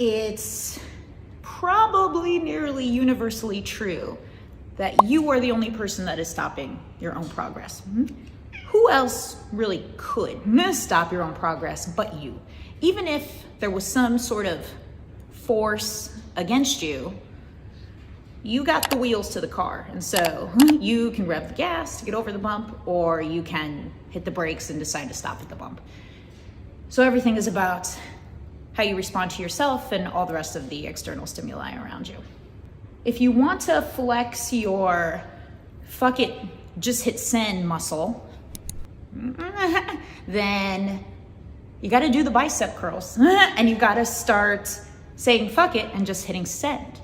it's probably nearly universally true that you are the only person that is stopping your own progress. Who else really could stop your own progress but you? Even if there was some sort of force against you, you got the wheels to the car. And so you can rev the gas to get over the bump, or you can hit the brakes and decide to stop at the bump. So everything is about how you respond to yourself and all the rest of the external stimuli around you. If you want to flex your fuck it, just hit send muscle, then you got to do the bicep curls and you got to start saying fuck it and just hitting send.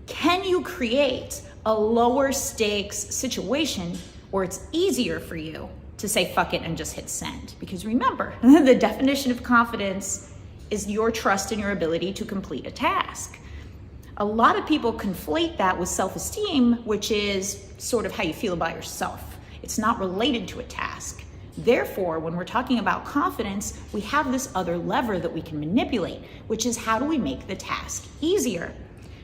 Can you create a lower stakes situation where it's easier for you to say fuck it and just hit send? Because remember, the definition of confidence is your trust in your ability to complete a task. A lot of people conflate that with self-esteem, which is sort of how you feel about yourself. It's not related to a task. Therefore, when we're talking about confidence, we have this other lever that we can manipulate, which is how do we make the task easier?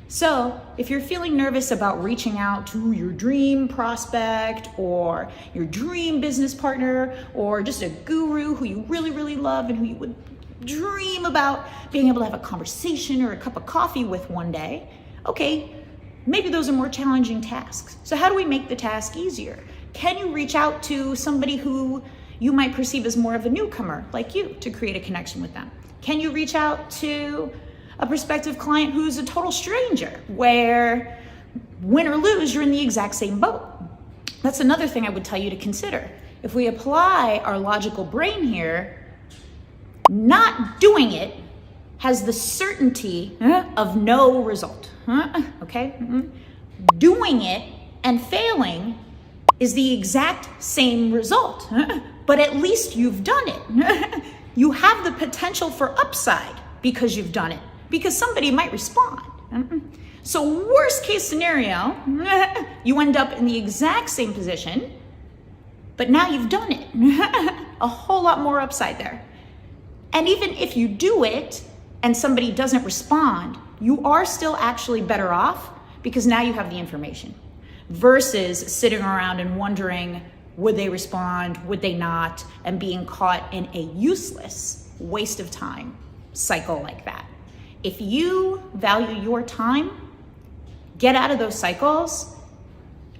So if you're feeling nervous about reaching out to your dream prospect or your dream business partner or just a guru who you really, really love and who you would dream about being able to have a conversation or a cup of coffee with one day, okay, maybe those are more challenging tasks. So how do we make the task easier? Can you reach out to somebody who you might perceive as more of a newcomer like you to create a connection with them? Can you reach out to a prospective client who's a total stranger where win or lose, you're in the exact same boat? That's another thing I would tell you to consider. If we apply our logical brain here, not doing it has the certainty of no result, okay? Doing it and failing is the exact same result, but at least you've done it. You have the potential for upside because you've done it, because somebody might respond. So worst case scenario, you end up in the exact same position, but now you've done it. A whole lot more upside there. And even if you do it and somebody doesn't respond, you are still actually better off because now you have the information versus sitting around and wondering, would they respond, would they not, and being caught in a useless waste of time cycle like that. If you value your time, get out of those cycles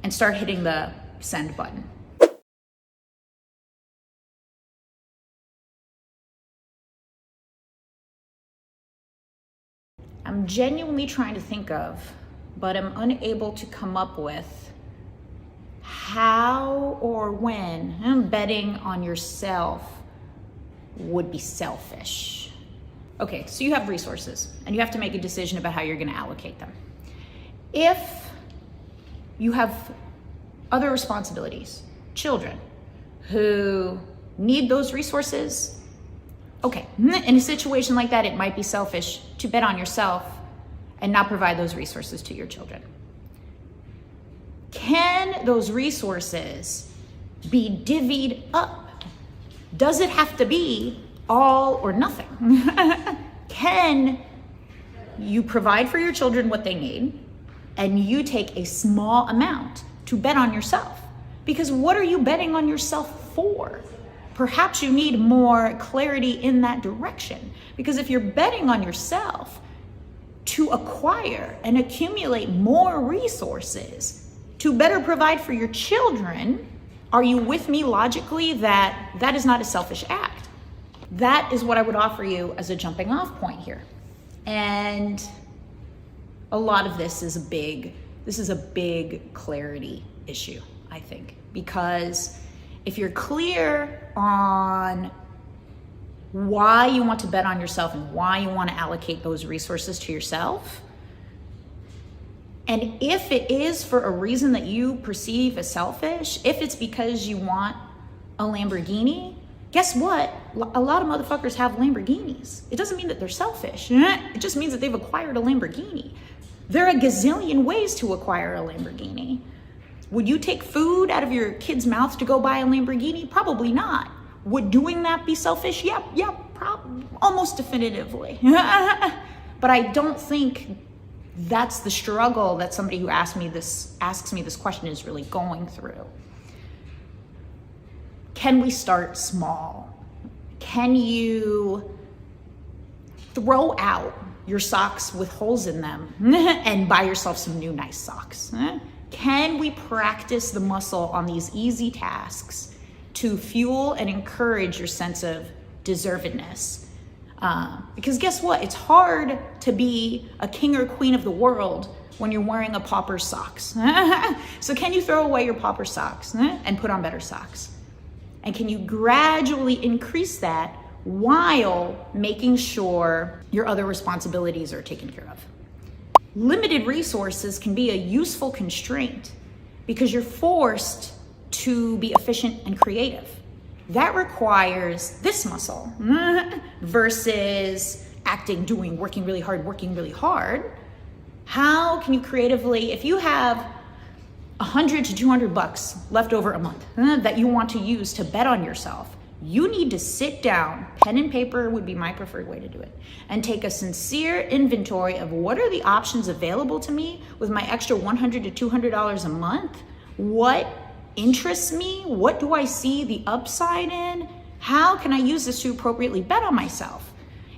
and start hitting the send button. I'm genuinely trying to think of, but I'm unable to come up with how or when betting on yourself would be selfish. Okay, so you have resources and you have to make a decision about how you're going to allocate them. If you have other responsibilities, children who need those resources, okay, in a situation like that, it might be selfish to bet on yourself and not provide those resources to your children. Can those resources be divvied up? Does it have to be all or nothing? Can you provide for your children what they need and you take a small amount to bet on yourself? Because what are you betting on yourself for? Perhaps you need more clarity in that direction. Because if you're betting on yourself to acquire and accumulate more resources to better provide for your children, are you with me logically that that is not a selfish act? That is what I would offer you as a jumping off point here. And a lot of this is a big clarity issue, I think, because if you're clear on why you want to bet on yourself and why you want to allocate those resources to yourself, and if it is for a reason that you perceive as selfish, if it's because you want a Lamborghini, guess what? A lot of motherfuckers have Lamborghinis. It doesn't mean that they're selfish. It just means that they've acquired a Lamborghini. There are a gazillion ways to acquire a Lamborghini. Would you take food out of your kid's mouth to go buy a Lamborghini? Probably not. Would doing that be selfish? Yep, almost definitively. But I don't think that's the struggle that somebody who asks me this question is really going through. Can we start small? Can you throw out your socks with holes in them and buy yourself some new nice socks? Can we practice the muscle on these easy tasks to fuel and encourage your sense of deservedness? Because guess what? It's hard to be a king or queen of the world when you're wearing a pauper socks. So can you throw away your pauper socks and put on better socks? And can you gradually increase that while making sure your other responsibilities are taken care of? Limited resources can be a useful constraint because you're forced to be efficient and creative. That requires this muscle versus acting, doing, working really hard. How can you creatively, if you have $100 to $200 left over a month that you want to use to bet on yourself, you need to sit down, pen and paper would be my preferred way to do it, and take a sincere inventory of what are the options available to me with my extra $100 to $200 a month? What interests me? What do I see the upside in? How can I use this to appropriately bet on myself?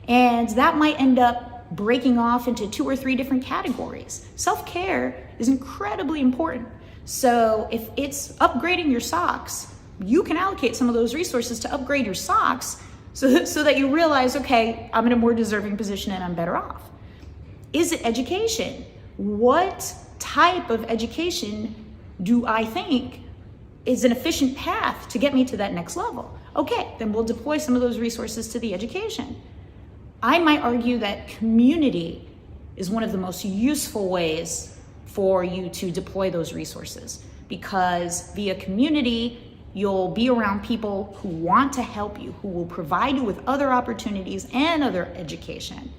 And that might end up breaking off into 2 or 3 different categories. Self-care is incredibly important. So if it's upgrading your socks, you can allocate some of those resources to upgrade your socks so that you realize, okay, I'm in a more deserving position and I'm better off. Is it education? What type of education do I think is an efficient path to get me to that next level? Okay, then we'll deploy some of those resources to the education. I might argue that community is one of the most useful ways for you to deploy those resources, because via community, you'll be around people who want to help you, who will provide you with other opportunities and other education.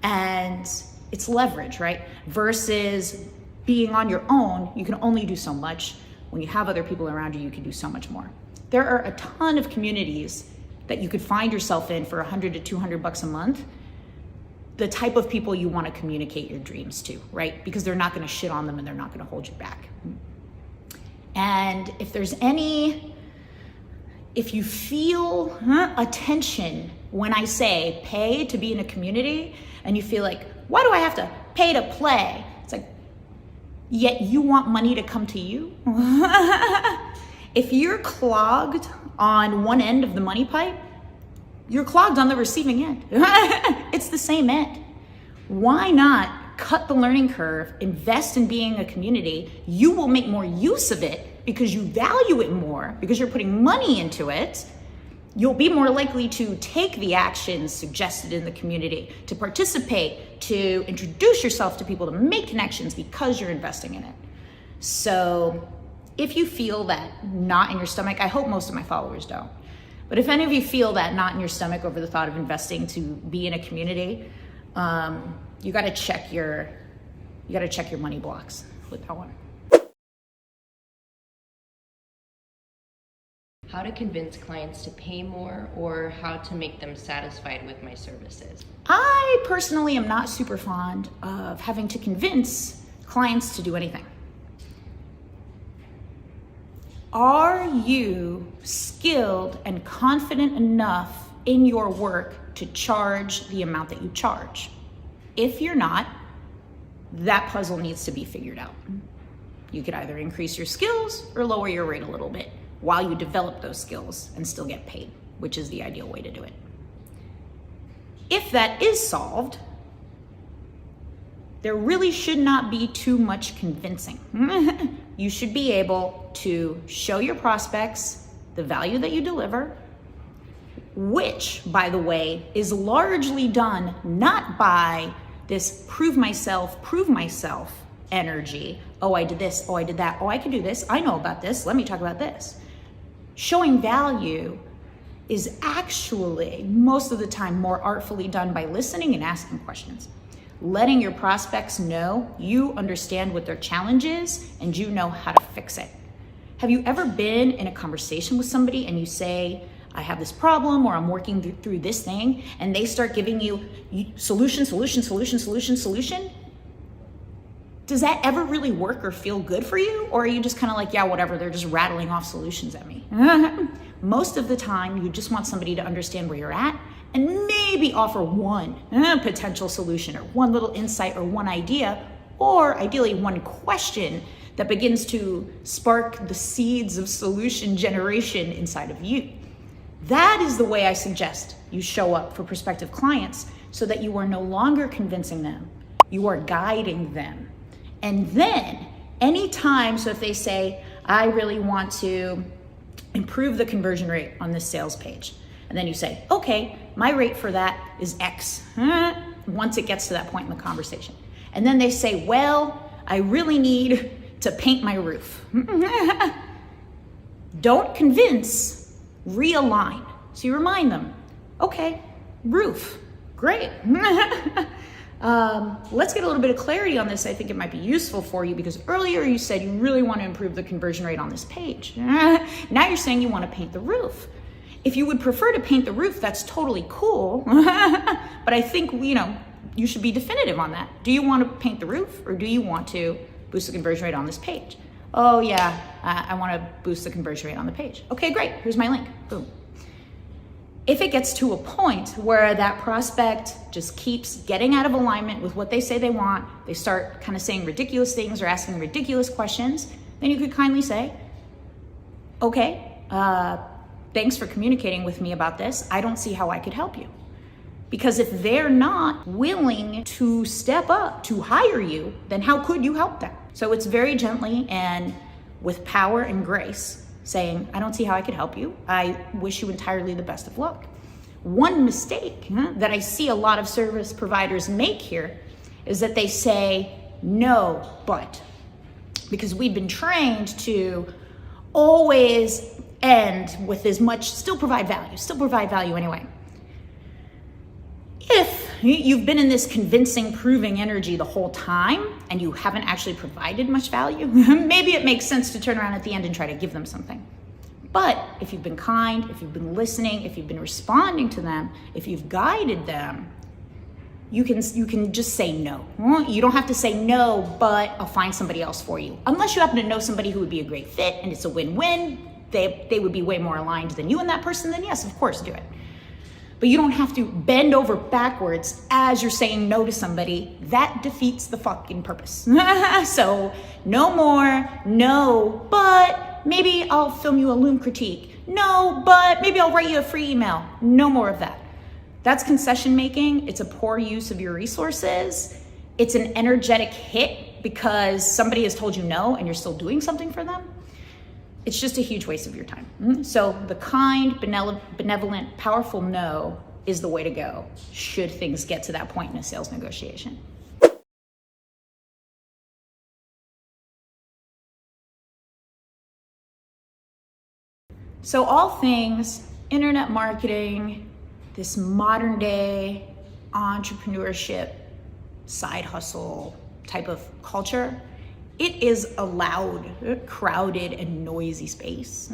And it's leverage, right? Versus being on your own, you can only do so much. When you have other people around you, you can do so much more. There are a ton of communities that you could find yourself in for $100 to $200 a month. The type of people you want to communicate your dreams to, right? Because they're not going to shit on them and they're not going to hold you back. And if you feel a tension when I say pay to be in a community, and you feel like, why do I have to pay to play? It's like, yet you want money to come to you? If you're clogged on one end of the money pipe, you're clogged on the receiving end. It's the same end. Why not cut the learning curve, invest in being a community? You will make more use of it because you value it more, because you're putting money into it. You'll be more likely to take the actions suggested in the community, to participate, to introduce yourself to people, to make connections because you're investing in it. So if you feel that knot in your stomach, I hope most of my followers don't, but if any of you feel that knot in your stomach over the thought of investing to be in a community, you got to check your money blocks with that one. How to convince clients to pay more, or how to make them satisfied with my services? I personally am not super fond of having to convince clients to do anything. Are you skilled and confident enough in your work to charge the amount that you charge? If you're not, that puzzle needs to be figured out. You could either increase your skills or lower your rate a little bit while you develop those skills and still get paid, which is the ideal way to do it. If that is solved, there really should not be too much convincing. You should be able to show your prospects the value that you deliver, which, by the way, is largely done not by this prove myself energy. Oh, I did this. Oh, I did that. Oh, I can do this. I know about this. Let me talk about this. Showing value is actually most of the time more artfully done by listening and asking questions. Letting your prospects know you understand what their challenge is and you know how to fix it. Have you ever been in a conversation with somebody and you say, I have this problem, or I'm working through this thing, and they start giving you solution, does that ever really work or feel good for you? Or are you just kind of like, yeah, whatever, they're just rattling off solutions at me? Most of the time, you just want somebody to understand where you're at and maybe offer one potential solution, or one little insight, or one idea, or ideally one question that begins to spark the seeds of solution generation inside of you. That is the way I suggest you show up for prospective clients, so that you are no longer convincing them, you are guiding them. And then anytime, so if they say, I really want to improve the conversion rate on this sales page, and then you say, okay, my rate for that is X, once it gets to that point in the conversation. And then they say, well, I really need to paint my roof. Don't convince, realign. So you remind them, okay, roof, great. Let's get a little bit of clarity on this. I think it might be useful for you, because earlier you said you really want to improve the conversion rate on this page. Now you're saying you want to paint the roof. If you would prefer to paint the roof, that's totally cool. But I think, you should be definitive on that. Do you want to paint the roof, or do you want to boost the conversion rate on this page? Oh yeah, I want to boost the conversion rate on the page. Okay, great, here's my link, boom. If it gets to a point where that prospect just keeps getting out of alignment with what they say they want, they start kind of saying ridiculous things or asking ridiculous questions, then you could kindly say, okay, thanks for communicating with me about this. I don't see how I could help you. Because if they're not willing to step up to hire you, then how could you help them? So it's very gently and with power and grace saying, I don't see how I could help you. I wish you entirely the best of luck. One mistake that I see a lot of service providers make here is that they say, no, but. Because we've been trained to always end with as much, still provide value anyway. If you've been in this convincing, proving energy the whole time and you haven't actually provided much value, maybe it makes sense to turn around at the end and try to give them something. But if you've been kind, if you've been listening, if you've been responding to them, if you've guided them, you can just say no. You don't have to say no, but I'll find somebody else for you. Unless you happen to know somebody who would be a great fit and it's a win-win, they would be way more aligned than you and that person, then yes, of course, do it. But you don't have to bend over backwards as you're saying no to somebody. That defeats the fucking purpose. So no more, no, but maybe I'll film you a Loom critique. No, but maybe I'll write you a free email. No more of that. That's concession making. It's a poor use of your resources. It's an energetic hit because somebody has told you no and you're still doing something for them. It's just a huge waste of your time. So the kind, benevolent, powerful no is the way to go should things get to that point in a sales negotiation. So all things internet marketing, this modern day entrepreneurship, side hustle type of culture, it is a loud, crowded, and noisy space.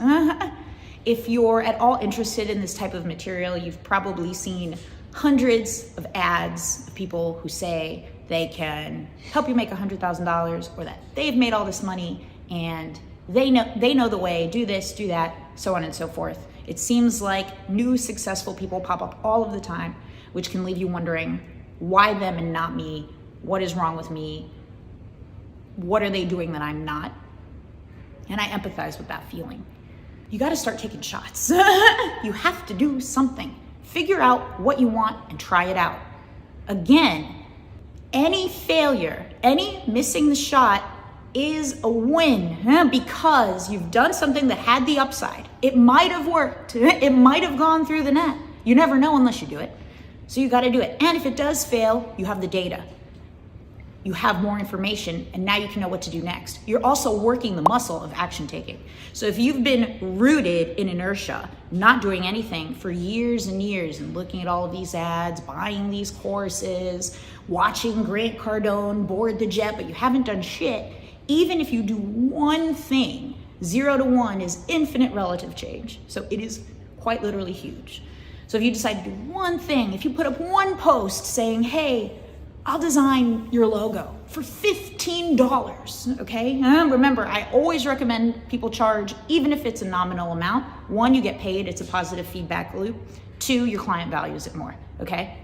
If you're at all interested in this type of material, you've probably seen hundreds of ads of people who say they can help you make $100,000, or that they've made all this money and they know the way, do this, do that, so on and so forth. It seems like new successful people pop up all of the time, which can leave you wondering, why them and not me? What is wrong with me? What are they doing that I'm not? And I empathize with that feeling. You got to start taking shots. You have to do something. Figure out what you want and try it out. Again, any failure, any missing the shot is a win because you've done something that had the upside. It might have worked. It might have gone through the net. You never know unless you do it. So you got to do it. And if it does fail, you have the data. You have more information, and now you can know what to do next. You're also working the muscle of action taking. So if you've been rooted in inertia, not doing anything for years and years, and looking at all of these ads, buying these courses, watching Grant Cardone board the jet, but you haven't done shit, even if you do one thing, 0 to 1 is infinite relative change. So it is quite literally huge. So if you decide to do one thing, if you put up one post saying, hey, I'll design your logo for $15, okay? Remember, I always recommend people charge, even if it's a nominal amount. One, you get paid, it's a positive feedback loop. Two, your client values it more, okay?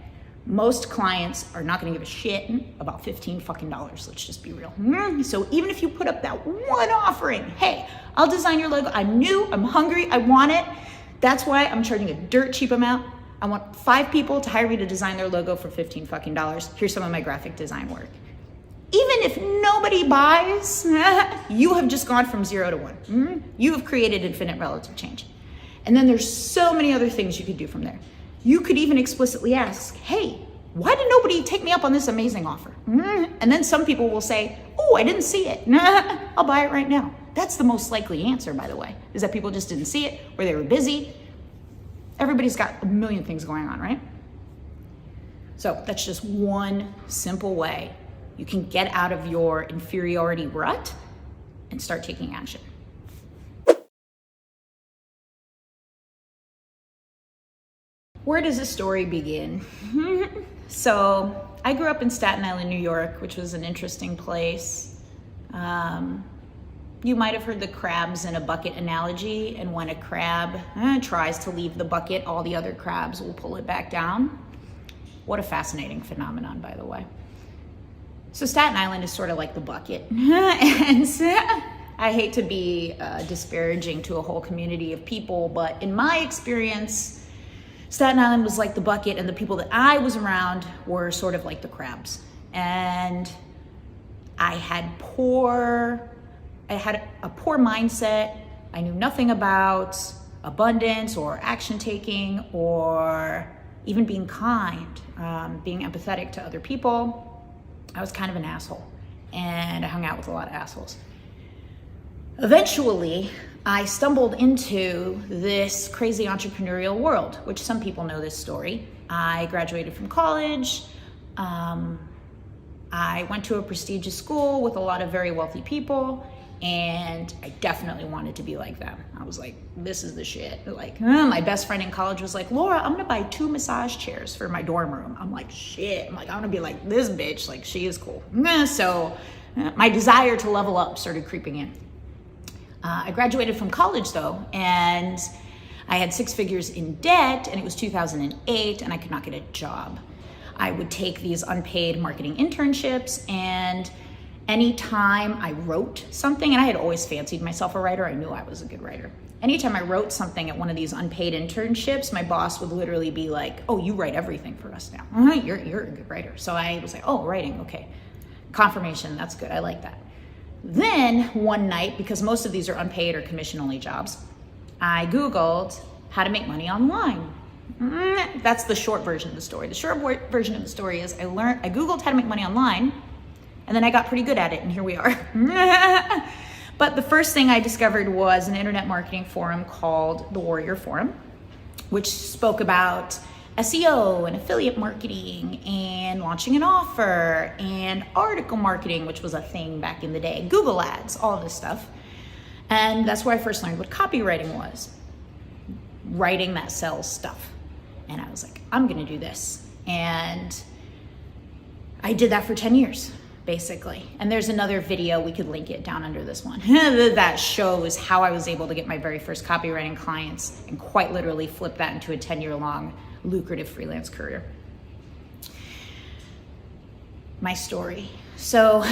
Most clients are not gonna give a shit about $15 fucking dollars, let's just be real. So even if you put up that one offering, hey, I'll design your logo, I'm new, I'm hungry, I want it. That's why I'm charging a dirt cheap amount. I want 5 people to hire me to design their logo for $15 fucking dollars. Here's some of my graphic design work. Even if nobody buys, you have just gone from 0 to 1. You have created infinite relative change. And then there's so many other things you could do from there. You could even explicitly ask, hey, why did nobody take me up on this amazing offer? And then some people will say, oh, I didn't see it. I'll buy it right now. That's the most likely answer, by the way, is that people just didn't see it or they were busy. Everybody's got a million things going on, right? So that's just one simple way you can get out of your inferiority rut and start taking action. Where does this story begin? So I grew up in Staten Island, New York, which was an interesting place. You might have heard the crabs in a bucket analogy, and when a crab tries to leave the bucket, all the other crabs will pull it back down. What a fascinating phenomenon, by the way. So Staten Island is sort of like the bucket. And I hate to be disparaging to a whole community of people, but in my experience, Staten Island was like the bucket, and the people that I was around were sort of like the crabs. And I had a poor mindset. I knew nothing about abundance or action taking or even being kind, being empathetic to other people. I was kind of an asshole, and I hung out with a lot of assholes. Eventually, I stumbled into this crazy entrepreneurial world, which some people know this story. I graduated from college. I went to a prestigious school with a lot of very wealthy people, and I definitely wanted to be like them. I was like, this is the shit. Like, my best friend in college was like, Laura, I'm gonna buy 2 massage chairs for my dorm room. I'm like, shit. I'm like, I wanna be like this bitch. Like, she is cool. So my desire to level up started creeping in. I graduated from college though, and I had 6 figures in debt, and it was 2008, and I could not get a job. I would take these unpaid marketing internships, and anytime I wrote something, and I had always fancied myself a writer, I knew I was a good writer. Anytime I wrote something at one of these unpaid internships, my boss would literally be like, oh, you write everything for us now. You're a good writer. So I was like, oh, writing, okay. Confirmation, that's good, I like that. Then one night, because most of these are unpaid or commission-only jobs, I Googled how to make money online. That's the short version of the story. The short version of the story is I Googled how to make money online, and then I got pretty good at it, and here we are. But the first thing I discovered was an internet marketing forum called the Warrior Forum, which spoke about SEO and affiliate marketing and launching an offer and article marketing, which was a thing back in the day, Google ads, all of this stuff. And that's where I first learned what copywriting was, writing that sells stuff. And I was like, I'm gonna do this. And I did that for 10 years, basically. And there's another video, we could link it down under this one, that shows how I was able to get my very first copywriting clients and quite literally flip that into a 10-year-long lucrative freelance career. My story. So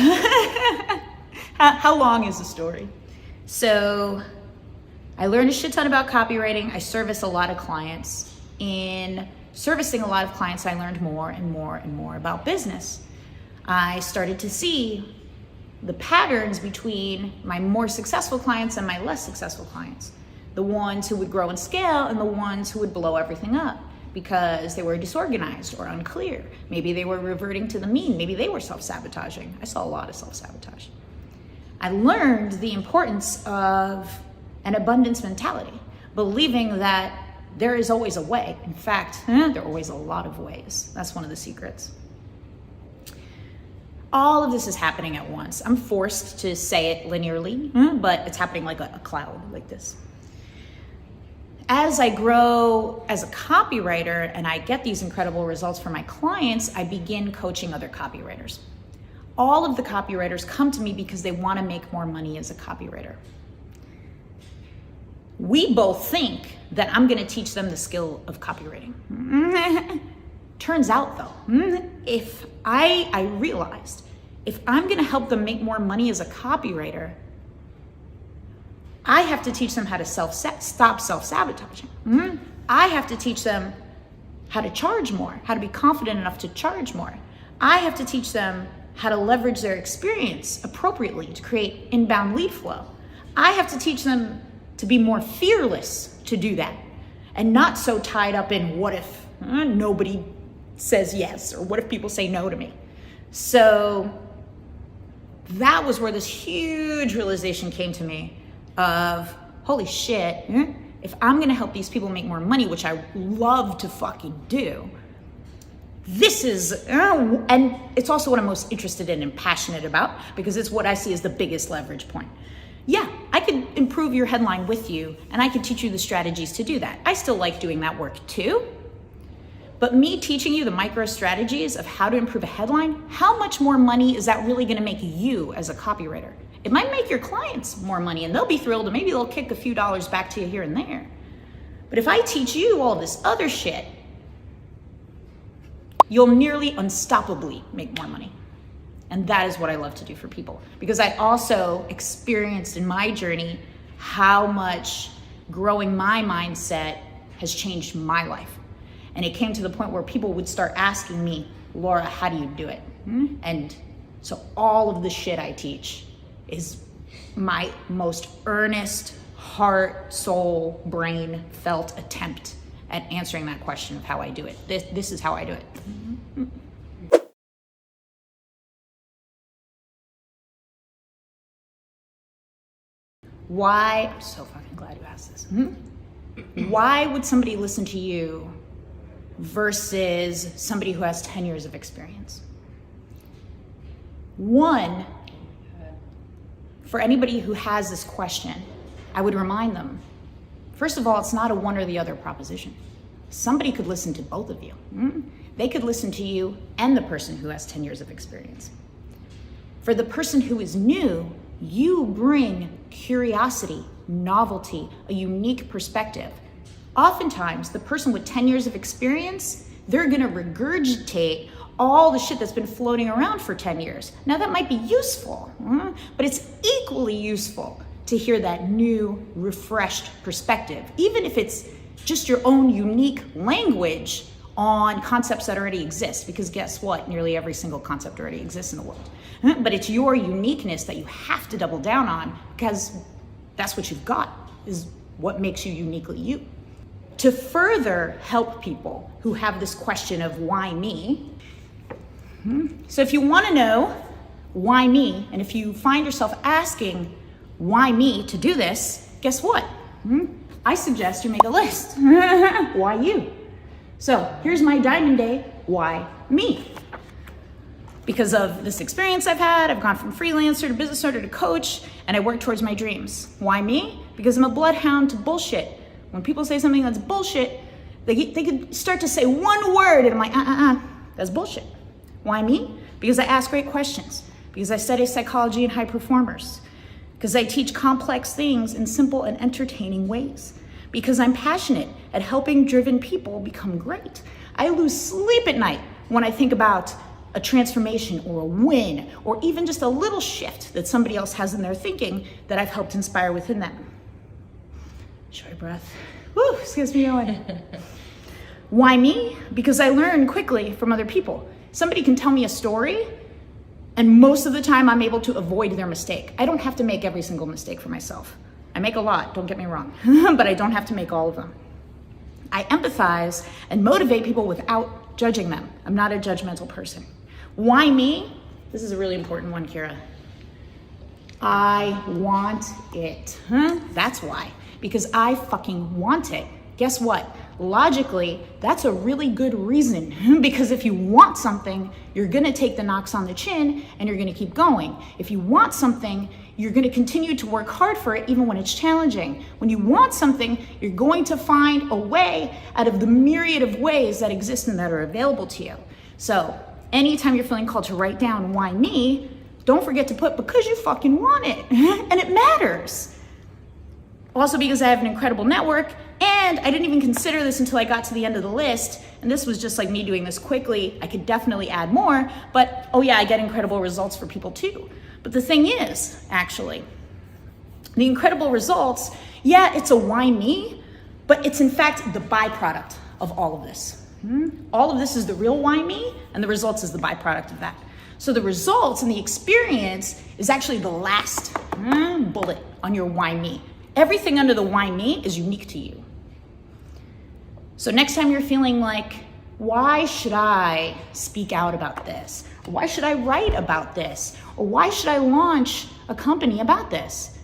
how long is the story? So I learned a shit ton about copywriting. I service a lot of clients. In servicing a lot of clients, I learned more and more and more about business. I started to see the patterns between my more successful clients and my less successful clients. The ones who would grow and scale and the ones who would blow everything up because they were disorganized or unclear. Maybe they were reverting to the mean. Maybe they were self-sabotaging. I saw a lot of self-sabotage. I learned the importance of an abundance mentality, believing that there is always a way. In fact, there are always a lot of ways. That's one of the secrets. All of this is happening at once. I'm forced to say it linearly, but it's happening like a cloud, like this. as I grow as a copywriter and I get these incredible results for my clients, I begin coaching other copywriters. All of the copywriters come to me because they want to make more money as a copywriter. We both think that I'm going to teach them the skill of copywriting. Turns out though, if I realized if I'm going to help them make more money as a copywriter, I have to teach them how to stop self-sabotaging. I have to teach them how to charge more, how to be confident enough to charge more. I have to teach them how to leverage their experience appropriately to create inbound lead flow. I have to teach them to be more fearless to do that and not so tied up in what if nobody says yes or what if people say no to me. So that was where this huge realization came to me of, holy shit, if I'm gonna help these people make more money, which I love to fucking do, this is, and it's also what I'm most interested in and passionate about because it's what I see as the biggest leverage point. Yeah, I could improve your headline with you and I could teach you the strategies to do that. I still like doing that work too. But me teaching you the micro strategies of how to improve a headline, how much more money is that really gonna make you as a copywriter? It might make your clients more money and they'll be thrilled and maybe they'll kick a few dollars back to you here and there. But if I teach you all this other shit, you'll nearly unstoppably make more money. And that is what I love to do for people because I also experienced in my journey how much growing my mindset has changed my life. And it came to the point where people would start asking me, Laura, how do you do it? And so all of the shit I teach is my most earnest, heart, soul, brain felt attempt at answering that question of how I do it. This is how I do it. Why, I'm so fucking glad you asked this. Why would somebody listen to you versus somebody who has 10 years of experience? One, for anybody who has this question, I would remind them, first of all, it's not a one or the other proposition. Somebody could listen to both of you. They could listen to you and the person who has 10 years of experience. For the person who is new, you bring curiosity, novelty, a unique perspective. Oftentimes, the person with 10 years of experience, they're gonna regurgitate all the shit that's been floating around for 10 years. Now that might be useful, but it's equally useful to hear that new, refreshed perspective, even if it's just your own unique language on concepts that already exist, because guess what? Nearly every single concept already exists in the world. But it's your uniqueness that you have to double down on because that's what you've got, is what makes you uniquely you. To further help people who have this question of why me, so if you want to know why me, and if you find yourself asking why me to do this, guess what? I suggest you make a list. Why you? So here's my diamond day, why me? Because of this experience I've had, I've gone from freelancer to business owner to coach, and I work towards my dreams. Why me? Because I'm a bloodhound to bullshit. When people say something that's bullshit, they could start to say one word, and I'm like, that's bullshit. Why me? Because I ask great questions. Because I study psychology and high performers. Because I teach complex things in simple and entertaining ways. Because I'm passionate at helping driven people become great. I lose sleep at night when I think about a transformation or a win or even just a little shift that somebody else has in their thinking that I've helped inspire within them. Short breath. Woo, this gets me going. Why me? Because I learn quickly from other people. Somebody can tell me a story and most of the time I'm able to avoid their mistake. I don't have to make every single mistake for myself. I make a lot, don't get me wrong, but I don't have to make all of them. I empathize and motivate people without judging them. I'm not a judgmental person. Why me? This is a really important one, Kira. I want it. That's why. Because I fucking want it. Guess what? logically, that's a really good reason because if you want something, you're gonna take the knocks on the chin and you're gonna keep going. If you want something, you're gonna continue to work hard for it even when it's challenging. When you want something, you're going to find a way out of the myriad of ways that exist and that are available to you. So anytime you're feeling called to write down why me, don't forget to put because you fucking want it and it matters. Also because I have an incredible network, and I didn't even consider this until I got to the end of the list, and this was just like me doing this quickly. I could definitely add more, but oh yeah, I get incredible results for people too. But the thing is, actually, the incredible results, yeah, it's a why me, but it's in fact the byproduct of all of this. All of this is the real why me, and the results is the byproduct of that. So the results and the experience is actually the last bullet on your why me. Everything under the why me is unique to you. So next time you're feeling like, why should I speak out about this? Or why should I write about this? Or why should I launch a company about this?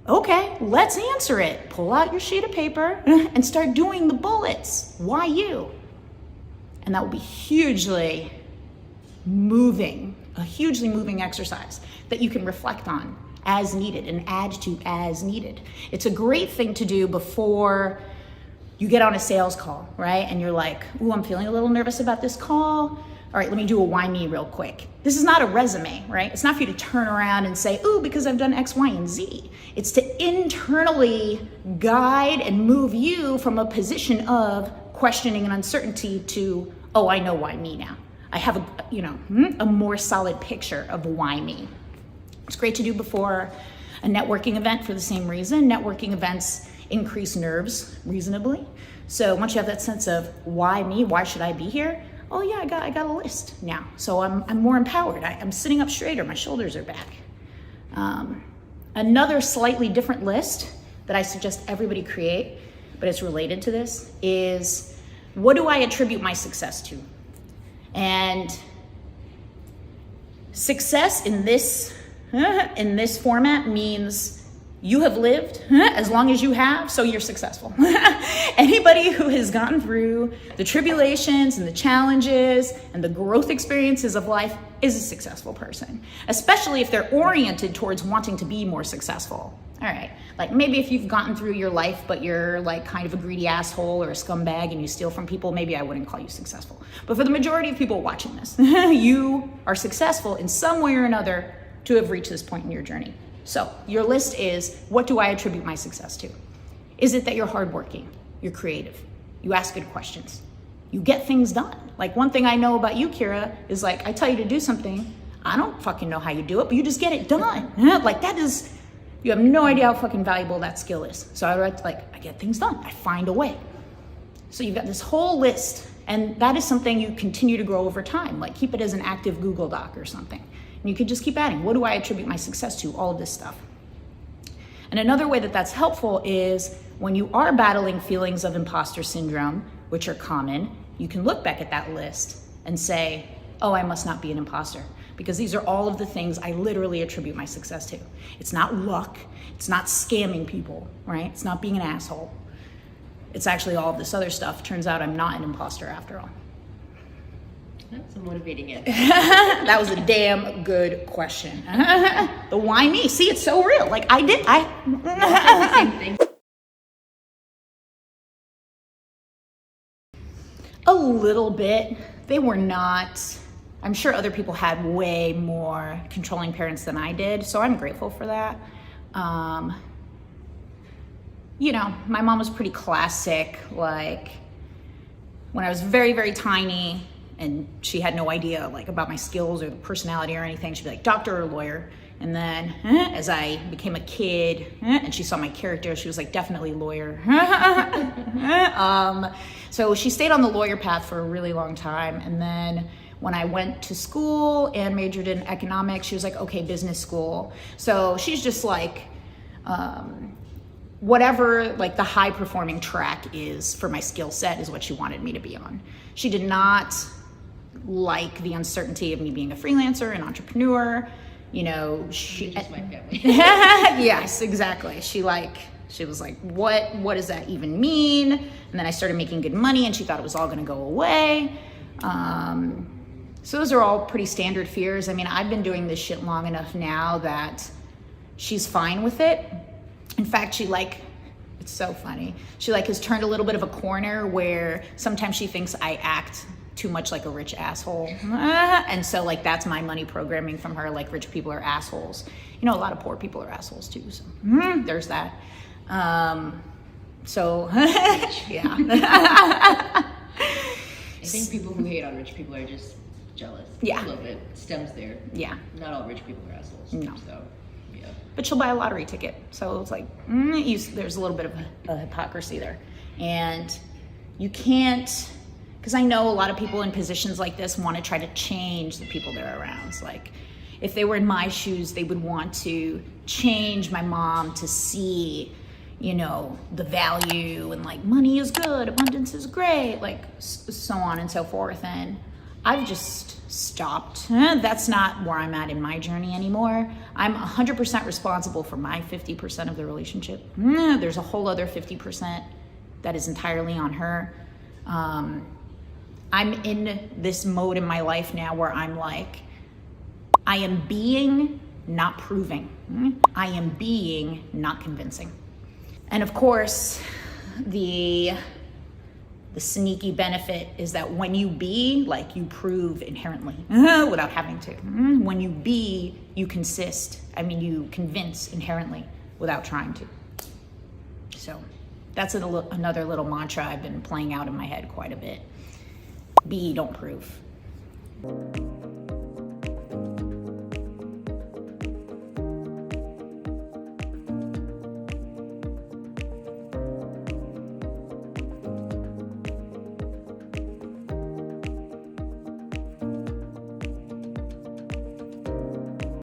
Okay, let's answer it. Pull out your sheet of paper and start doing the bullets. Why you? And that will be hugely moving, a hugely moving exercise that you can reflect on as needed and add to as needed. It's a great thing to do before you get on a sales call, right? And you're like, ooh, I'm feeling a little nervous about this call. All right, let me do a why me real quick. This is not a resume, right? It's not for you to turn around and say, ooh, because I've done X, Y, and Z. It's to internally guide and move you from a position of questioning and uncertainty to, oh, I know why me now. I have a more solid picture of why me. It's great to do before a networking event for the same reason. Networking events increase nerves reasonably. So once you have that sense of why me, why should I be here? Oh yeah, I got a list now. So I'm more empowered. I'm sitting up straighter, my shoulders are back. Another slightly different list that I suggest everybody create, but it's related to this, is what do I attribute my success to? And success in this format means you have lived as long as you have, so you're successful. Anybody who has gone through the tribulations and the challenges and the growth experiences of life is a successful person, especially if they're oriented towards wanting to be more successful. All right, like maybe if you've gotten through your life, but you're like kind of a greedy asshole or a scumbag and you steal from people, maybe I wouldn't call you successful. But for the majority of people watching this, you are successful in some way or another to have reached this point in your journey. So your list is, what do I attribute my success to? Is it that you're hardworking, you're creative, you ask good questions, you get things done? Like one thing I know about you, Kira, is like I tell you to do something, I don't fucking know how you do it, but you just get it done. Like that is, you have no idea how fucking valuable that skill is. So I get things done, I find a way. So you've got this whole list, and that is something you continue to grow over time. Like keep it as an active Google Doc or something. And you could just keep adding, what do I attribute my success to? All of this stuff. And another way that that's helpful is when you are battling feelings of imposter syndrome, which are common, you can look back at that list and say, oh, I must not be an imposter, because these are all of the things I literally attribute my success to. It's not luck, it's not scamming people, right? It's not being an asshole. It's actually all of this other stuff. Turns out I'm not an imposter after all. That's a motivating answer. That was a damn good question. The why me? See, it's so real. Like I did the same thing. A little bit. They were not. I'm sure other people had way more controlling parents than I did, so I'm grateful for that. My mom was pretty classic. Like when I was very, very tiny, and she had no idea like about my skills or the personality or anything. She'd be like, doctor or lawyer. And then as I became a kid and she saw my character, she was like, definitely lawyer. So she stayed on the lawyer path for a really long time. And then when I went to school and majored in economics, she was like, okay, business school. So she's just like, whatever like the high performing track is for my skill set is what she wanted me to be on. She did not like the uncertainty of me being a freelancer, an entrepreneur. She just my family. Yes, exactly. She like She was like, what does that even mean? And then I started making good money and she thought it was all gonna go away. So those are all pretty standard fears. I mean, I've been doing this shit long enough now that she's fine with it. In fact, she like, it's so funny. She like has turned a little bit of a corner where sometimes she thinks I act too much like a rich asshole. And so like, that's my money programming from her. Like, rich people are assholes. You know, a lot of poor people are assholes too. So there's that. So yeah. I think people who hate on rich people are just jealous. Yeah. A little bit. Stems there. Yeah. Not all rich people are assholes. No. So, yeah. But she'll buy a lottery ticket. So it's like, there's a little bit of a hypocrisy there. And you can't, because I know a lot of people in positions like this want to try to change the people they're around. It's like, if they were in my shoes, they would want to change my mom to see, you know, the value and like, money is good, abundance is great, like so on and so forth. And I've just stopped. That's not where I'm at in my journey anymore. I'm 100% responsible for my 50% of the relationship. There's a whole other 50% that is entirely on her. I'm in this mode in my life now where I'm like, I am being, not proving. I am being, not convincing. And of course, the sneaky benefit is that when you be, like, you prove inherently without having to. When you be, you consist. I mean, you convince inherently without trying to. So that's another little mantra I've been playing out in my head quite a bit. Be, don't prove.